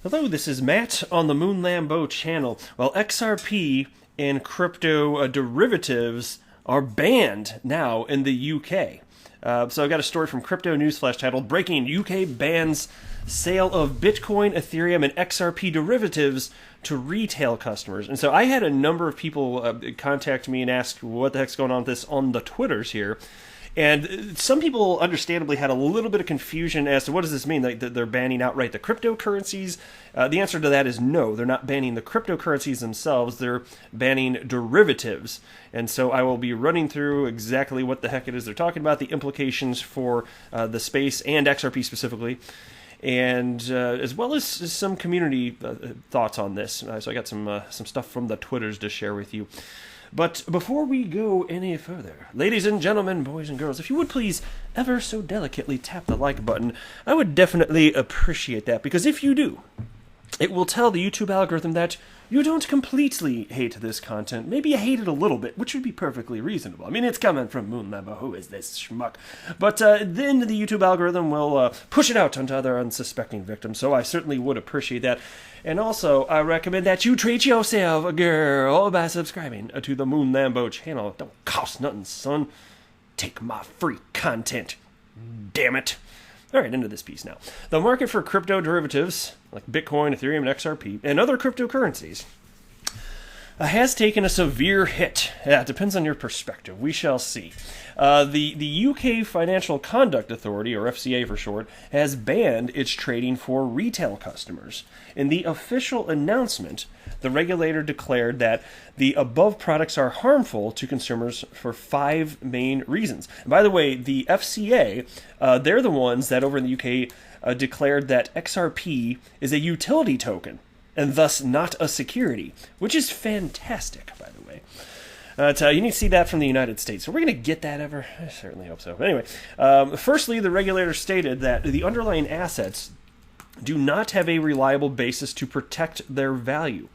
Hello, this is Matt on the Moon Lambeau channel. Well, XRP and crypto derivatives are banned now in the UK. So I've got a story from Crypto Newsflash titled Breaking UK Bans Sale of Bitcoin, Ethereum, and XRP Derivatives to Retail Customers. And so I had a number of people contact me and ask what the heck's going on with this on the Twitters here. And some people understandably had a little bit of confusion as to what does this mean, like that they're banning outright the cryptocurrencies. The answer to that is no, they're not banning the cryptocurrencies themselves, they're banning derivatives. And so I will be running through exactly what the heck it is they're talking about, the implications for the space and XRP specifically, and as well as some community thoughts on this. So I got some stuff from the Twitters to share with you. But before we go any further, ladies and gentlemen, boys and girls, if you would please ever so delicately tap the like button, I would definitely appreciate that, because if you do, it will tell the YouTube algorithm that you don't completely hate this content. Maybe you hate it a little bit, which would be perfectly reasonable. I mean, it's coming from Moon Lambeau. Who is this schmuck? But then the YouTube algorithm will push it out onto other unsuspecting victims, so I certainly would appreciate that. And also, I recommend that you treat yourself, girl, by subscribing to the Moon Lambeau channel. It don't cost nothing, son. Take my free content. Damn it. All right, into this piece now. The market for crypto derivatives, like Bitcoin, Ethereum, and XRP, and other cryptocurrencies, has taken a severe hit. Yeah, it depends on your perspective. We shall see. The UK Financial Conduct Authority, or FCA for short, has banned its trading for retail customers. In the official announcement, the regulator declared that the above products are harmful to consumers for 5 main reasons. And by the way, the FCA, they're the ones that over in the UK declared that XRP is a utility token, and thus not a security, which is fantastic, by the way. You need to see that from the United States. So we're going to get that ever? I certainly hope so. Anyway, firstly, the regulator stated that the underlying assets do not have a reliable basis to protect their value.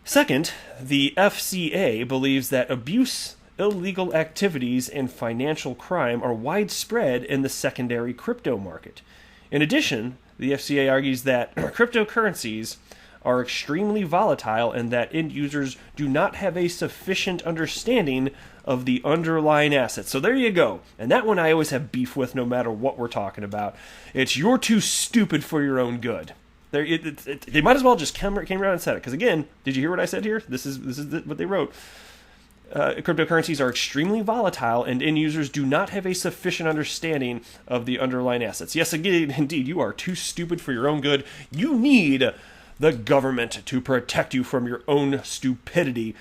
Second, the FCA believes that abuse, illegal activities, and financial crime are widespread in the secondary crypto market. In addition, the FCA argues that cryptocurrencies are extremely volatile and that end users do not have a sufficient understanding of the underlying assets. So there you go. And that one I always have beef with no matter what we're talking about. It's you're too stupid for your own good. They might as well just came around and said it. Because again, did you hear what I said here? This is what they wrote. Cryptocurrencies are extremely volatile and end users do not have a sufficient understanding of the underlying assets. Yes, again, indeed, you are too stupid for your own good. You need the government to protect you from your own stupidity.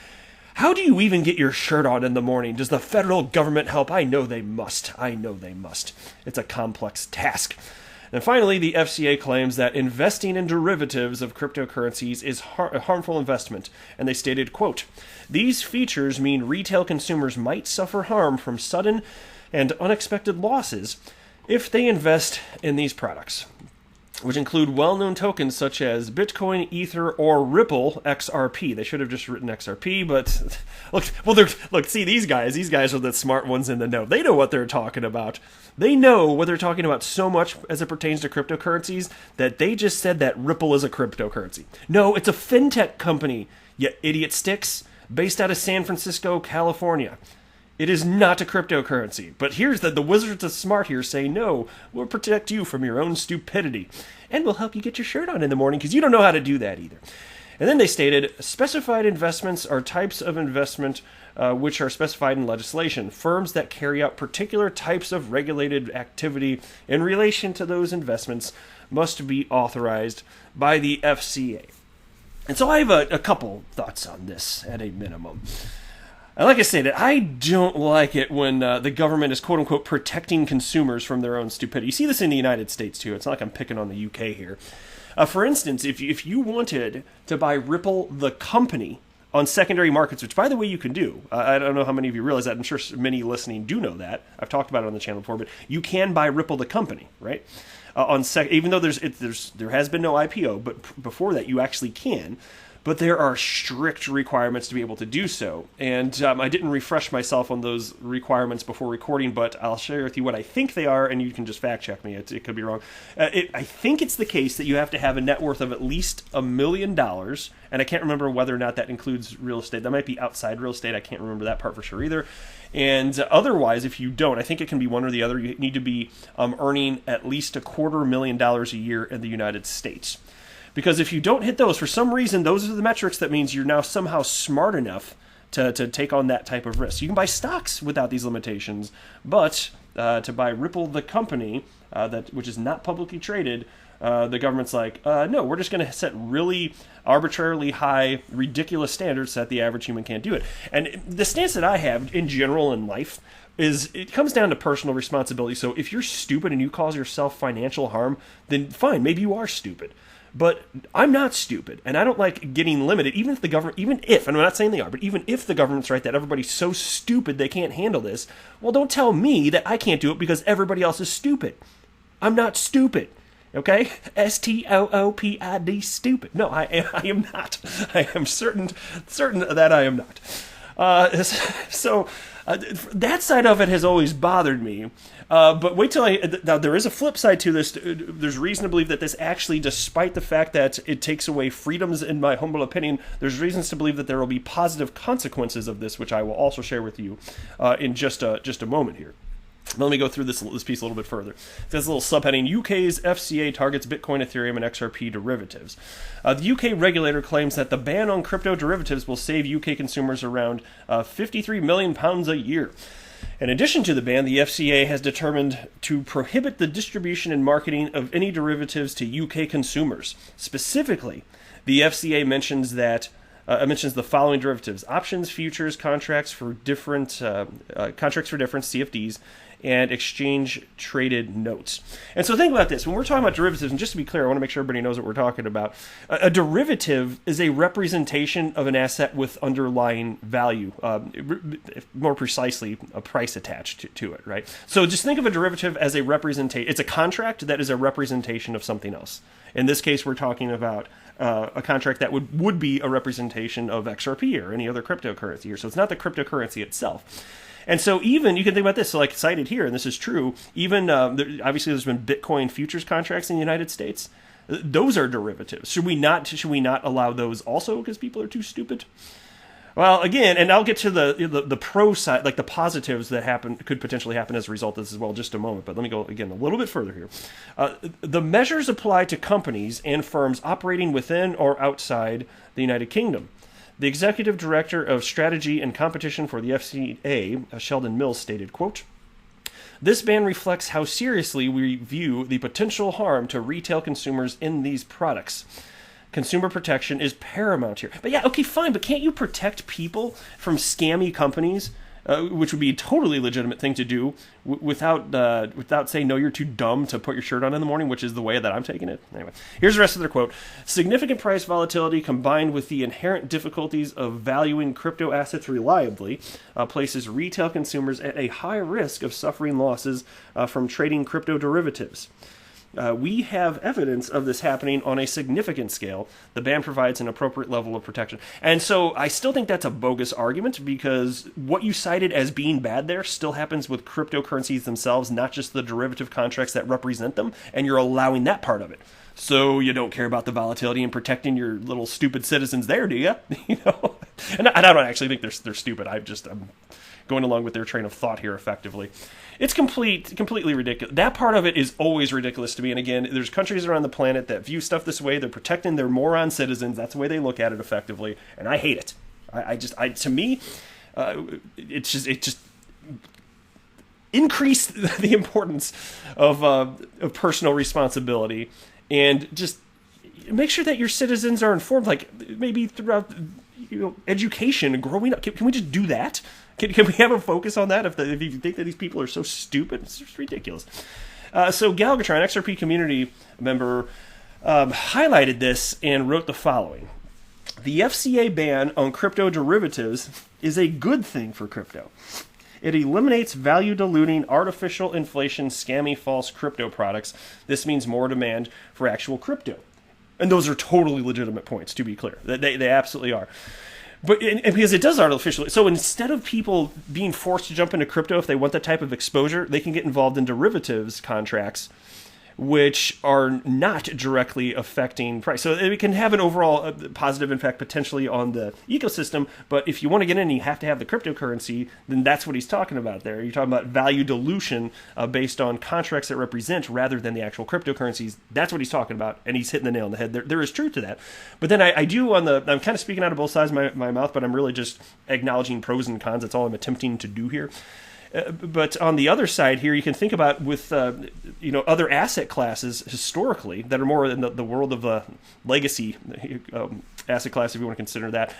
How do you even get your shirt on in the morning? Does the federal government help? I know they must. It's a complex task. And finally, the FCA claims that investing in derivatives of cryptocurrencies is a harmful investment. And they stated, quote, "These features mean retail consumers might suffer harm from sudden and unexpected losses if they invest in these products, which include well-known tokens such as Bitcoin, Ether, or Ripple XRP." They should have just written XRP, but see, these guys are the smart ones in the know. They know what they're talking about. They know what they're talking about so much as it pertains to cryptocurrencies that they just said that Ripple is a cryptocurrency. No, it's a fintech company, you idiot sticks, based out of San Francisco, California. It is not a cryptocurrency. But here's the wizards of smart here say, no, we'll protect you from your own stupidity. And we'll help you get your shirt on in the morning because you don't know how to do that either. And then they stated, specified investments are types of investment which are specified in legislation. Firms that carry out particular types of regulated activity in relation to those investments must be authorized by the FCA. And so I have a couple thoughts on this at a minimum. Like I said, I don't like it when the government is quote-unquote protecting consumers from their own stupidity. You see this in the United States, too. It's not like I'm picking on the UK here. For instance, if you wanted to buy Ripple, the company, on secondary markets, which, by the way, you can do. I don't know how many of you realize that. I'm sure many listening do know that. I've talked about it on the channel before, but you can buy Ripple, the company, right? Even though there has been no IPO, but before that, you actually can but there are strict requirements to be able to do so. And I didn't refresh myself on those requirements before recording, but I'll share with you what I think they are, and you can just fact check me. It could be wrong. I think it's the case that you have to have a net worth of at least $1 million, and I can't remember whether or not that includes real estate. That might be outside real estate. I can't remember that part for sure either. And otherwise, if you don't, I think it can be one or the other. You need to be earning at least $250,000 a year in the United States. Because if you don't hit those, for some reason, those are the metrics that means you're now somehow smart enough to take on that type of risk. You can buy stocks without these limitations, but to buy Ripple, the company, which is not publicly traded, the government's like, no, we're just going to set really arbitrarily high, ridiculous standards so that the average human can't do it. And the stance that I have in general in life is it comes down to personal responsibility. So if you're stupid and you cause yourself financial harm, then fine, maybe you are stupid. But I'm not stupid, and I don't like getting limited, even if the government, and I'm not saying they are, but even if the government's right that everybody's so stupid they can't handle this, well, don't tell me that I can't do it because everybody else is stupid. I'm not stupid. Okay? STOOPID, stupid. No, I am not. I am certain that I am not. That side of it has always bothered me. But wait till now there is a flip side to this. There's reason to believe that this actually, despite the fact that it takes away freedoms, in my humble opinion, there's reasons to believe that there will be positive consequences of this, which I will also share with you in just a moment here. Let me go through this piece a little bit further. There's a little subheading: UK's FCA targets Bitcoin, Ethereum, and XRP derivatives. The UK regulator claims that the ban on crypto derivatives will save UK consumers around £53 million a year. In addition to the ban, the FCA has determined to prohibit the distribution and marketing of any derivatives to UK consumers. Specifically, the FCA mentions the following derivatives: options, futures, contracts for different CFDs, and exchange-traded notes. And so think about this. When we're talking about derivatives, and just to be clear, I want to make sure everybody knows what we're talking about. A derivative is a representation of an asset with underlying value, more precisely, a price attached to it, right? So just think of a derivative as a representation. It's a contract that is a representation of something else. In this case, we're talking about a contract that would be a representation of XRP or any other cryptocurrency here. So it's not the cryptocurrency itself. And so even, you can think about this, so like cited here, and this is true, even, obviously there's been Bitcoin futures contracts in the United States. Those are derivatives. Should we not allow those also because people are too stupid? Well, again, and I'll get to the pro side, like the positives that could potentially happen as a result of this as well in just a moment. But let me go, again, a little bit further here. The measures apply to companies and firms operating within or outside the United Kingdom. The executive director of strategy and competition for the FCA, Sheldon Mills, stated, quote, "This ban reflects how seriously we view the potential harm to retail consumers in these products. Consumer protection is paramount here." But yeah, okay, fine, but can't you protect people from scammy companies, which would be a totally legitimate thing to do without saying, no, you're too dumb to put your shirt on in the morning, which is the way that I'm taking it. Anyway, here's the rest of their quote. "Significant price volatility combined with the inherent difficulties of valuing crypto assets reliably places retail consumers at a high risk of suffering losses from trading crypto derivatives. We have evidence of this happening on a significant scale. The ban provides an appropriate level of protection." And so I still think that's a bogus argument because what you cited as being bad there still happens with cryptocurrencies themselves, not just the derivative contracts that represent them, and you're allowing that part of it. So you don't care about the volatility and protecting your little stupid citizens there, do you? And I don't actually think they're stupid. I'm going along with their train of thought here effectively. It's completely ridiculous. That part of it is always ridiculous to me. And again, there's countries around the planet that view stuff this way. They're protecting their moron citizens. That's the way they look at it effectively. And I hate it. To me, it just increase the importance of personal responsibility and just make sure that your citizens are informed, like maybe throughout education and growing up. Can we just do that? Can we have a focus on that? If you think that these people are so stupid, it's just ridiculous. So Galgatron, XRP community member, highlighted this and wrote the following: "The FCA ban on crypto derivatives is a good thing for crypto. It eliminates value-diluting, artificial inflation, scammy, false crypto products. This means more demand for actual crypto." And those are totally legitimate points, to be clear. They absolutely are. But and because it does artificially, so instead of people being forced to jump into crypto if they want that type of exposure, they can get involved in derivatives contracts, which are not directly affecting price. So it can have an overall positive impact potentially on the ecosystem, but if you want to get in, you have to have the cryptocurrency, then that's what he's talking about there. You're talking about value dilution based on contracts that represent rather than the actual cryptocurrencies. That's what he's talking about, and he's hitting the nail on the head. There is truth to that. But then I'm kind of speaking out of both sides of my mouth, but I'm really just acknowledging pros and cons. That's all I'm attempting to do here. But on the other side here, you can think about with other asset classes historically that are more in the world of legacy asset class, if you want to consider that.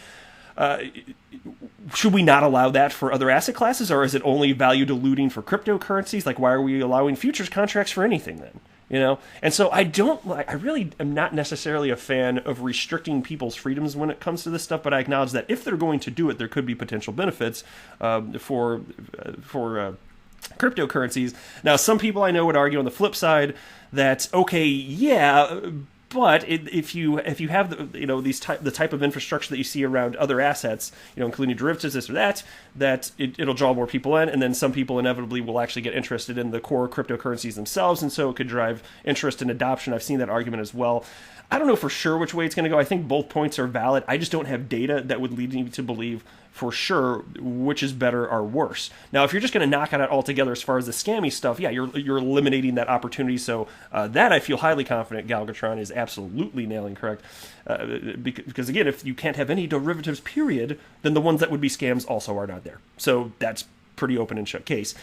Should we not allow that for other asset classes, or is it only value diluting for cryptocurrencies? Like, why are we allowing futures contracts for anything then? And so I really am not necessarily a fan of restricting people's freedoms when it comes to this stuff, but I acknowledge that if they're going to do it, there could be potential benefits for cryptocurrencies. Now, some people I know would argue on the flip side that, okay, yeah, but if you have the type of infrastructure that you see around other assets, including derivatives, this or that it'll draw more people in, and then some people inevitably will actually get interested in the core cryptocurrencies themselves, and so it could drive interest and adoption. I've seen that argument as well. I don't know for sure which way it's going to go. I think both points are valid. I just don't have data that would lead me to believe for sure which is better or worse. Now, if you're just going to knock it out altogether as far as the scammy stuff, yeah, you're eliminating that opportunity. So that I feel highly confident Galgatron is absolutely nailing correct. Because again, if you can't have any derivatives, period, then the ones that would be scams also are not there. So that's pretty open and shut case.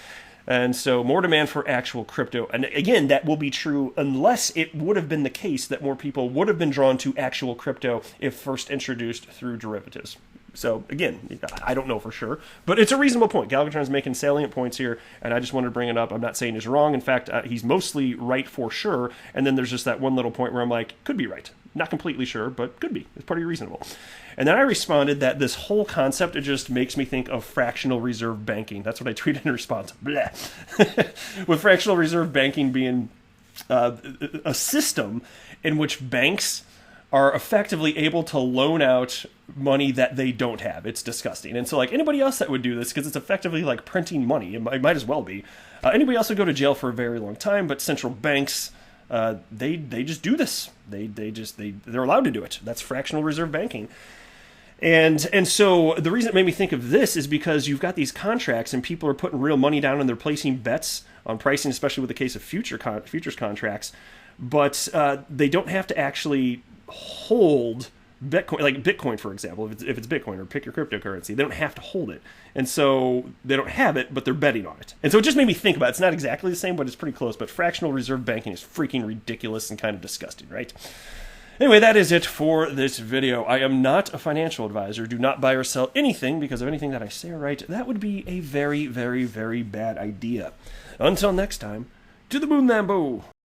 And so more demand for actual crypto. And again, that will be true unless it would have been the case that more people would have been drawn to actual crypto if first introduced through derivatives. So again, I don't know for sure, but it's a reasonable point. Galvatron's making salient points here, and I just wanted to bring it up. I'm not saying he's wrong. In fact, he's mostly right for sure. And then there's just that one little point where I'm like, could be right. Not completely sure, but could be. It's pretty reasonable. And then I responded that this whole concept, it just makes me think of fractional reserve banking. That's what I tweeted in response. Blah. With fractional reserve banking being a system in which banks are effectively able to loan out money that they don't have. It's disgusting. And so like anybody else that would do this, because it's effectively like printing money, it might as well be. Anybody else would go to jail for a very long time, but central banks, they just do this. They're allowed to do it. That's fractional reserve banking. And so the reason it made me think of this is because you've got these contracts and people are putting real money down and they're placing bets on pricing, especially with the case of futures contracts. But they don't have to actually hold Bitcoin, like Bitcoin, for example, if it's Bitcoin or pick your cryptocurrency, they don't have to hold it. And so they don't have it, but they're betting on it. And so it just made me think about it. It's not exactly the same, but it's pretty close. But fractional reserve banking is freaking ridiculous and kind of disgusting, right? Anyway, that is it for this video. I am not a financial advisor. Do not buy or sell anything because of anything that I say or write. That would be a very, very, very bad idea. Until next time, to the moon, Lambo!